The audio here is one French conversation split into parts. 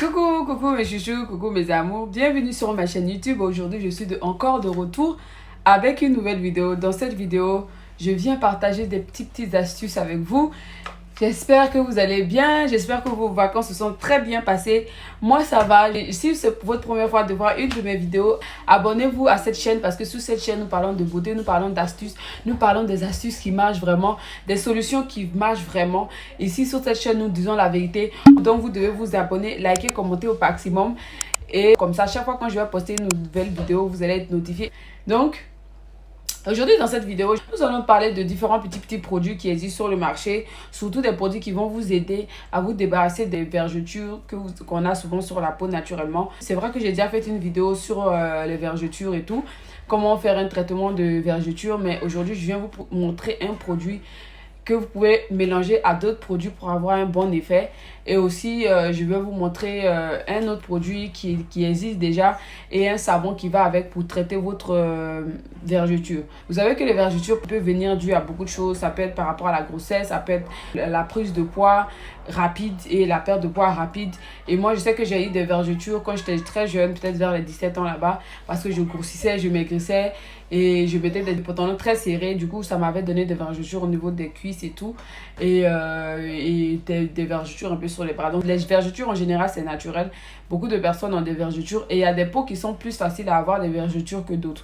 Coucou, coucou mes chouchous, coucou mes amours, bienvenue sur ma chaîne YouTube. Aujourd'hui, je suis encore de retour avec une nouvelle vidéo. Dans cette vidéo, je viens partager des petites astuces avec vous. J'espère que vous allez bien, j'espère que vos vacances se sont très bien passées. Moi, ça va. Si c'est votre première fois de voir une de mes vidéos, abonnez-vous à cette chaîne parce que sur cette chaîne, nous parlons de beauté, nous parlons d'astuces, nous parlons des astuces qui marchent vraiment, des solutions qui marchent vraiment. Ici, sur cette chaîne, nous disons la vérité. Donc, vous devez vous abonner, liker, commenter au maximum. Et comme ça, chaque fois quand je vais poster une nouvelle vidéo, vous allez être notifié. Donc, aujourd'hui, dans cette vidéo, nous allons parler de différents petits produits qui existent sur le marché, surtout des produits qui vont vous aider à vous débarrasser des vergetures qu'on a souvent sur la peau naturellement. C'est vrai que j'ai déjà fait une vidéo sur les vergetures et tout, comment faire un traitement de vergetures, mais aujourd'hui, je viens vous montrer un produit que vous pouvez mélanger à d'autres produits pour avoir un bon effet. Et aussi, je vais vous montrer un autre produit qui existe déjà et un savon qui va avec pour traiter votre vergeture. Vous savez que les vergetures peuvent venir dues à beaucoup de choses. Ça peut être par rapport à la grossesse, ça peut être la prise de poids rapide et la perte de poids rapide. Et moi, je sais que j'ai eu des vergetures quand j'étais très jeune, peut-être vers les 17 ans là-bas, parce que je grossissais, je maigrissais et je mettais des pantalons très serrés. Du coup, ça m'avait donné des vergetures au niveau des cuisses et tout. Et des vergetures un peu sur les bras. Donc les vergetures en général c'est naturel. Beaucoup de personnes ont des vergetures et il y a des peaux qui sont plus faciles à avoir des vergetures que d'autres.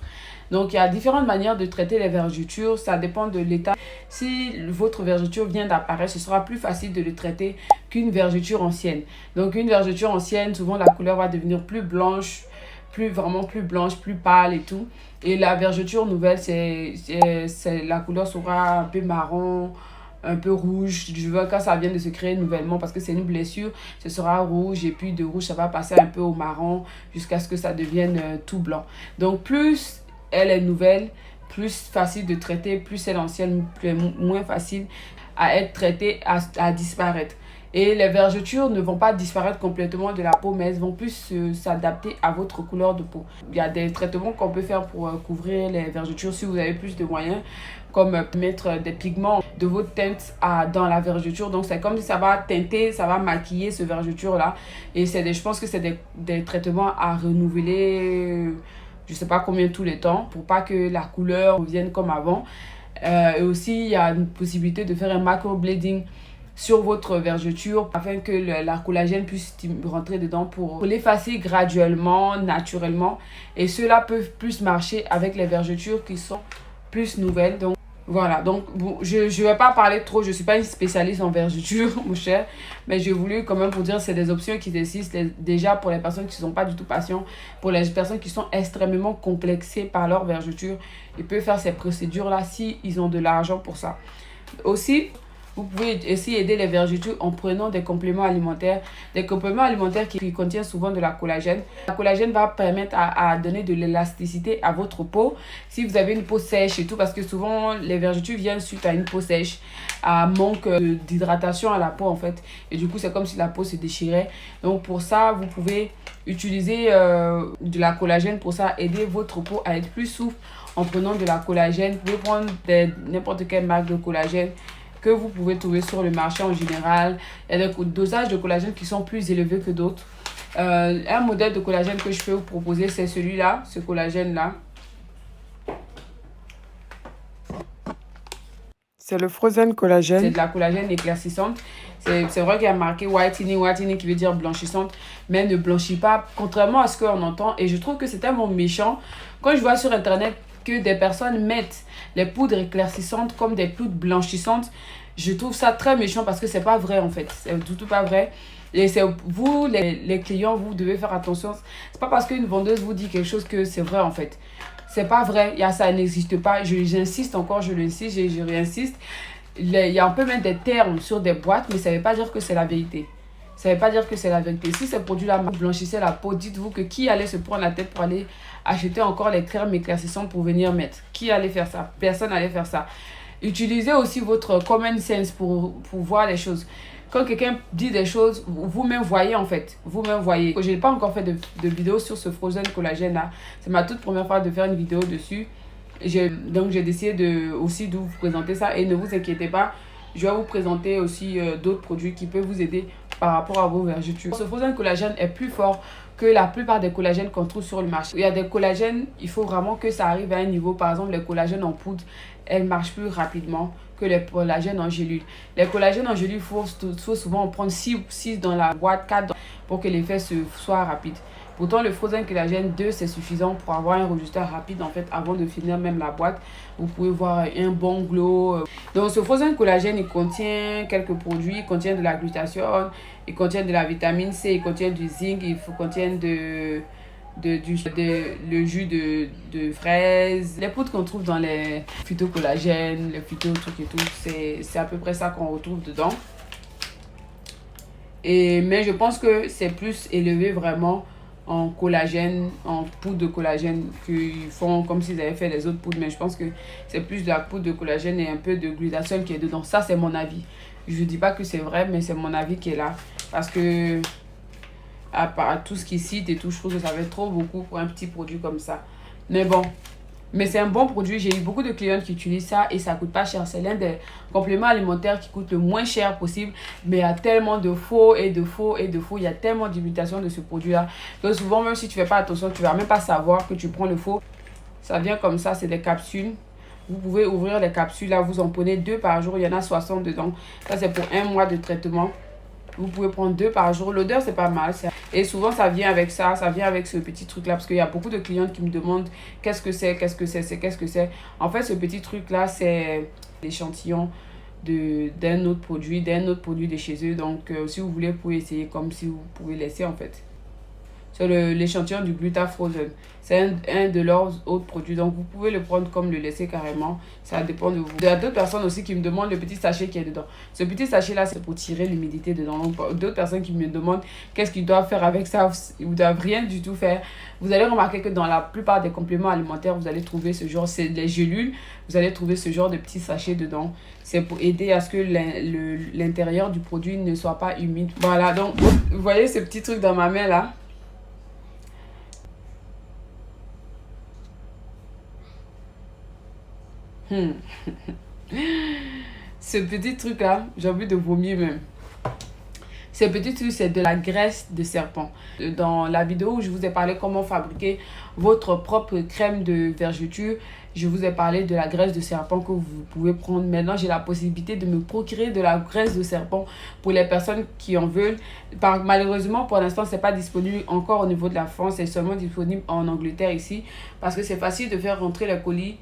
Donc il y a différentes manières de traiter les vergetures, ça dépend de l'état. Si votre vergeture vient d'apparaître, ce sera plus facile de le traiter qu'une vergeture ancienne. Donc une vergeture ancienne, souvent la couleur va devenir plus blanche, vraiment plus blanche, plus pâle et tout. Et la vergeture nouvelle, la couleur sera un peu marron, un peu rouge. Je veux quand ça vient de se créer nouvellement parce que c'est une blessure, ce sera rouge et puis de rouge ça va passer un peu au marron jusqu'à ce que ça devienne tout blanc. Donc plus elle est nouvelle, plus facile de traiter, plus elle est ancienne, moins facile à être traitée, à disparaître. Et les vergetures ne vont pas disparaître complètement de la peau, mais elles vont plus s'adapter à votre couleur de peau. Il y a des traitements qu'on peut faire pour couvrir les vergetures si vous avez plus de moyens, comme mettre des pigments de votre teinte dans la vergeture. Donc c'est comme si ça va teinter, ça va maquiller ce vergeture-là. Et je pense que c'est des traitements à renouveler, je ne sais pas combien tous les temps, pour pas que la couleur revienne comme avant. Et aussi, il y a une possibilité de faire un macroblading sur votre vergeture afin que la collagène puisse rentrer dedans pour l'effacer graduellement, naturellement. Et cela peut plus marcher avec les vergetures qui sont plus nouvelles. Donc voilà, donc bon, je ne vais pas parler trop, je ne suis pas une spécialiste en vergeture, mon cher, mais j'ai voulu quand même vous dire c'est des options qui existent déjà pour les personnes qui ne sont pas du tout patientes, pour les personnes qui sont extrêmement complexées par leur vergeture. Ils peuvent faire ces procédures-là si ils ont de l'argent pour ça. Aussi, vous pouvez aussi aider les vergetures en prenant des compléments alimentaires. Des compléments alimentaires qui contiennent souvent de la collagène. La collagène va permettre à donner de l'élasticité à votre peau. Si vous avez une peau sèche et tout, parce que souvent les vergetures viennent suite à une peau sèche, à un manque d'hydratation à la peau en fait. Et du coup, c'est comme si la peau se déchirait. Donc pour ça, vous pouvez utiliser de la collagène pour ça, aider votre peau à être plus souple en prenant de la collagène. Vous pouvez prendre n'importe quelle marque de collagène que vous pouvez trouver sur le marché en général. Il y a des dosages de collagène qui sont plus élevés que d'autres. Un modèle de collagène que je peux vous proposer, c'est celui-là, ce collagène-là. C'est le Frozen Collagène. C'est de la collagène éclaircissante. C'est vrai qu'il y a marqué whitening qui veut dire blanchissante, mais ne blanchit pas, contrairement à ce qu'on entend. Et je trouve que c'est tellement méchant. Quand je vois sur Internet que des personnes mettent les poudres éclaircissantes comme des poudres blanchissantes, je trouve ça très méchant parce que c'est pas vrai en fait. C'est du tout pas vrai. Et c'est vous, les clients, vous devez faire attention. C'est pas parce qu'une vendeuse vous dit quelque chose que c'est vrai en fait. C'est pas vrai, ça n'existe pas. J'insiste encore, je l'insiste, je réinsiste. Il y a un peu même des termes sur des boîtes, mais ça veut pas dire que c'est la vérité. Ça veut pas dire que c'est la vérité. Si ces produits-là blanchissaient la peau, dites-vous que qui allait se prendre la tête pour aller acheter encore les crèmes éclaircissantes pour venir mettre? Qui allait faire ça? Personne n'allait faire ça. Utilisez aussi votre common sense pour voir les choses. Quand quelqu'un dit des choses, vous-même voyez en fait. Vous-même voyez. Je n'ai pas encore fait de vidéo sur ce Frozen Collagène là. C'est ma toute première fois de faire une vidéo dessus. Donc j'ai décidé aussi de vous présenter ça. Et ne vous inquiétez pas, je vais vous présenter aussi d'autres produits qui peuvent vous aider par rapport à vos vergetures. Ce frozen collagène est plus fort que la plupart des collagènes qu'on trouve sur le marché. Il y a des collagènes, il faut vraiment que ça arrive à un niveau, par exemple les collagènes en poudre, elles marchent plus rapidement que les collagènes en gélule. Les collagènes en gélule, il faut souvent en prendre 6 dans la boîte, 4 pour que l'effet soit rapide. Pourtant, le frozen collagène 2, c'est suffisant pour avoir un résultat rapide en fait avant de finir même la boîte. Vous pouvez voir un bon glow. Donc, ce frozen collagène, il contient quelques produits. Il contient de la glutathione, il contient de la vitamine C, il contient du zinc, il contient le jus de fraise. Les poudres qu'on trouve dans les phytocollagènes, les phyto-trucs et tout, c'est à peu près ça qu'on retrouve dedans. Mais je pense que c'est plus élevé vraiment en collagène, en poudre de collagène, qu'ils font comme s'ils avaient fait les autres poudres. Mais je pense que c'est plus de la poudre de collagène et un peu de glutathione qui est dedans. Ça, c'est mon avis. Je ne dis pas que c'est vrai, mais c'est mon avis qui est là. Parce que, à part tout ce qu'ils citent et tout, je trouve que ça va être trop beaucoup pour un petit produit comme ça. Mais bon. Mais c'est un bon produit. J'ai eu beaucoup de clients qui utilisent ça et ça coûte pas cher. C'est l'un des compléments alimentaires qui coûte le moins cher possible. Mais il y a tellement de faux et de faux et de faux. Il y a tellement d'imitations de ce produit-là. Donc souvent, même si tu fais pas attention, tu vas même pas savoir que tu prends le faux. Ça vient comme ça, c'est des capsules. Vous pouvez ouvrir les capsules là. Vous en prenez 2 par jour. Il y en a 60 dedans. Ça, c'est pour 1 mois de traitement. Vous pouvez prendre 2 par jour. L'odeur, c'est pas mal. Et souvent, ça vient avec ça. Ça vient avec ce petit truc-là. Parce qu'il y a beaucoup de clientes qui me demandent qu'est-ce que c'est, qu'est-ce que c'est. En fait, ce petit truc-là, c'est l'échantillon d'un autre produit de chez eux. Donc, si vous voulez, vous pouvez essayer comme si vous pouvez laisser, en fait. C'est l'échantillon du Gluta Frozen. C'est un de leurs autres produits. Donc, vous pouvez le prendre comme le laisser carrément. Ça dépend de vous. Il y a d'autres personnes aussi qui me demandent le petit sachet qui est dedans. Ce petit sachet-là, c'est pour tirer l'humidité dedans. Donc, d'autres personnes qui me demandent qu'est-ce qu'ils doivent faire avec ça. Ils ne doivent rien du tout faire. Vous allez remarquer que dans la plupart des compléments alimentaires, vous allez trouver ce genre, c'est les gélules. Vous allez trouver ce genre de petits sachets dedans. C'est pour aider à ce que l'intérieur du produit ne soit pas humide. Voilà, donc, vous voyez ce petit truc dans ma main là? Ce petit truc là, j'ai envie de vomir même. Ce petit truc, c'est de la graisse de serpent. Dans la vidéo où je vous ai parlé comment fabriquer votre propre crème de vergeture, je vous ai parlé de la graisse de serpent que vous pouvez prendre. Maintenant, j'ai la possibilité de me procurer de la graisse de serpent pour les personnes qui en veulent. Malheureusement, pour l'instant, ce n'est pas disponible encore au niveau de la France. C'est seulement disponible en Angleterre ici. Parce que c'est facile de faire rentrer les colis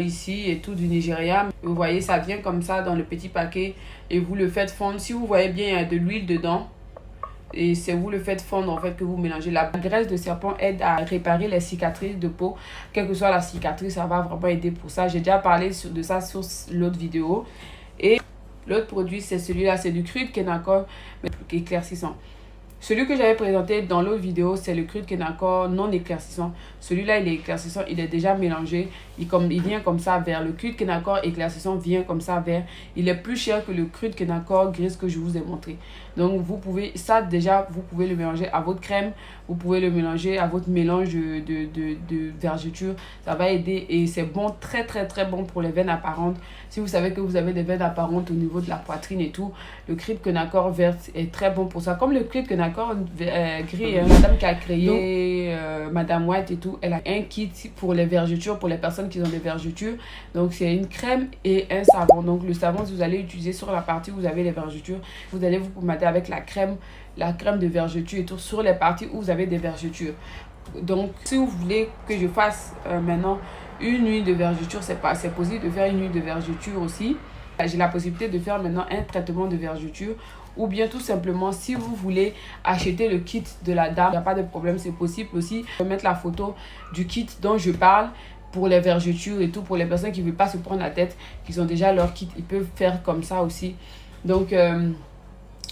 ici et tout du Nigeria. Vous voyez, ça vient comme ça dans le petit paquet et vous le faites fondre. Si vous voyez bien, il y a de l'huile dedans et c'est vous le faites fondre en fait que vous mélangez. La graisse de serpent aide à réparer les cicatrices de peau. Quelle que soit la cicatrice, ça va vraiment aider pour ça. J'ai déjà parlé de ça sur l'autre vidéo. Et l'autre produit, c'est celui-là, c'est du cru de Kenakor mais éclaircissant. Celui que j'avais présenté dans l'autre vidéo, c'est le cru de Kenakor non éclaircissant. Celui-là, il est éclaircissant, il est déjà mélangé. Il vient comme ça vert. Le cru de Kenakor éclaircissant vient comme ça vert. Il est plus cher que le cru de Kenakor gris que je vous ai montré. Donc, vous pouvez, ça déjà, vous pouvez le mélanger à votre crème. Vous pouvez le mélanger à votre mélange de vergeture. Ça va aider et c'est bon, très bon pour les veines apparentes. Si vous savez que vous avez des veines apparentes au niveau de la poitrine et tout, le cru de Kenakor vert est très bon pour ça. Comme le cru de Kenakor gris, madame qui a créé Madame White et tout, elle a un kit pour les vergetures, pour les personnes qui ont des vergetures. Donc, c'est une crème et un savon. Donc, le savon, vous allez utiliser sur la partie où vous avez les vergetures. Vous allez vous pommader avec la crème de vergeture et tout sur les parties où vous avez des vergetures. Donc, si vous voulez que je fasse maintenant une huile de vergeture, c'est possible de faire une huile de vergeture aussi. J'ai la possibilité de faire maintenant un traitement de vergeture. Ou bien tout simplement, si vous voulez acheter le kit de la dame, il n'y a pas de problème, c'est possible aussi. Je vais mettre la photo du kit dont je parle pour les vergetures et tout. Pour les personnes qui ne veulent pas se prendre la tête, qui ont déjà leur kit, ils peuvent faire comme ça aussi. Donc,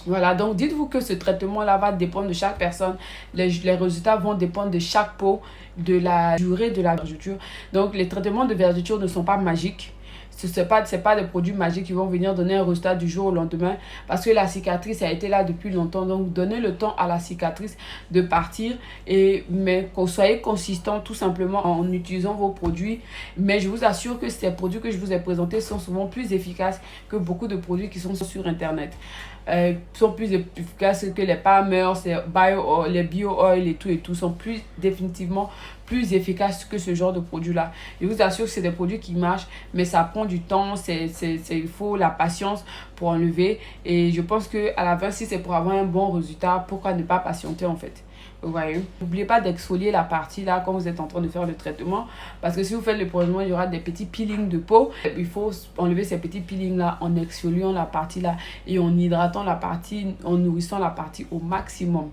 voilà, donc dites-vous que ce traitement-là va dépendre de chaque personne. Les résultats vont dépendre de chaque peau, de la durée de la vergeture. Donc, les traitements de vergeture ne sont pas magiques. c'est pas des produits magiques qui vont venir donner un résultat du jour au lendemain, parce que la cicatrice a été là depuis longtemps. Donc donnez le temps à la cicatrice de partir, mais que soyez consistant tout simplement en utilisant vos produits. Mais je vous assure que ces produits que je vous ai présentés sont souvent plus efficaces que beaucoup de produits qui sont sur internet. Sont plus efficaces que les Palmer, les bio-oil et tout sont définitivement plus efficaces que ce genre de produits là. Je vous assure que c'est des produits qui marchent, mais ça prend du temps, il faut la patience pour enlever. Et je pense que à la fin, si c'est pour avoir un bon résultat, pourquoi ne pas patienter en fait? Vous voyez, n'oubliez pas d'exfolier la partie là quand vous êtes en train de faire le traitement, parce que si vous faites le prélèvement, il y aura des petits peelings de peau. Il faut enlever ces petits peelings là en exfoliant la partie là et en hydratant la partie, en nourrissant la partie au maximum.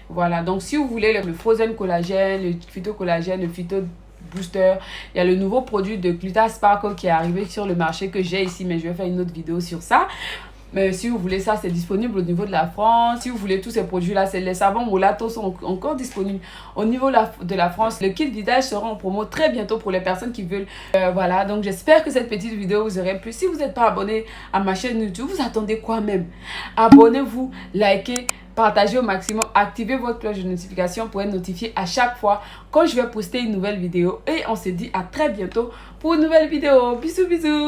Voilà, donc si vous voulez le Frozen Collagène, le Phyto Collagène, le Phyto Booster, il y a le nouveau produit de Gluta Sparkle qui est arrivé sur le marché que j'ai ici, mais je vais faire une autre vidéo sur ça. Mais si vous voulez ça, c'est disponible au niveau de la France. Si vous voulez tous ces produits-là, les savons Molato sont encore disponibles au niveau de la France. Le kit visage sera en promo très bientôt pour les personnes qui veulent. Voilà, donc j'espère que cette petite vidéo vous aurait plu. Si vous n'êtes pas abonné à ma chaîne YouTube, vous attendez quoi même? Abonnez-vous, likez, partagez au maximum, activez votre cloche de notification pour être notifié à chaque fois quand je vais poster une nouvelle vidéo. Et on se dit à très bientôt pour une nouvelle vidéo. Bisous, bisous!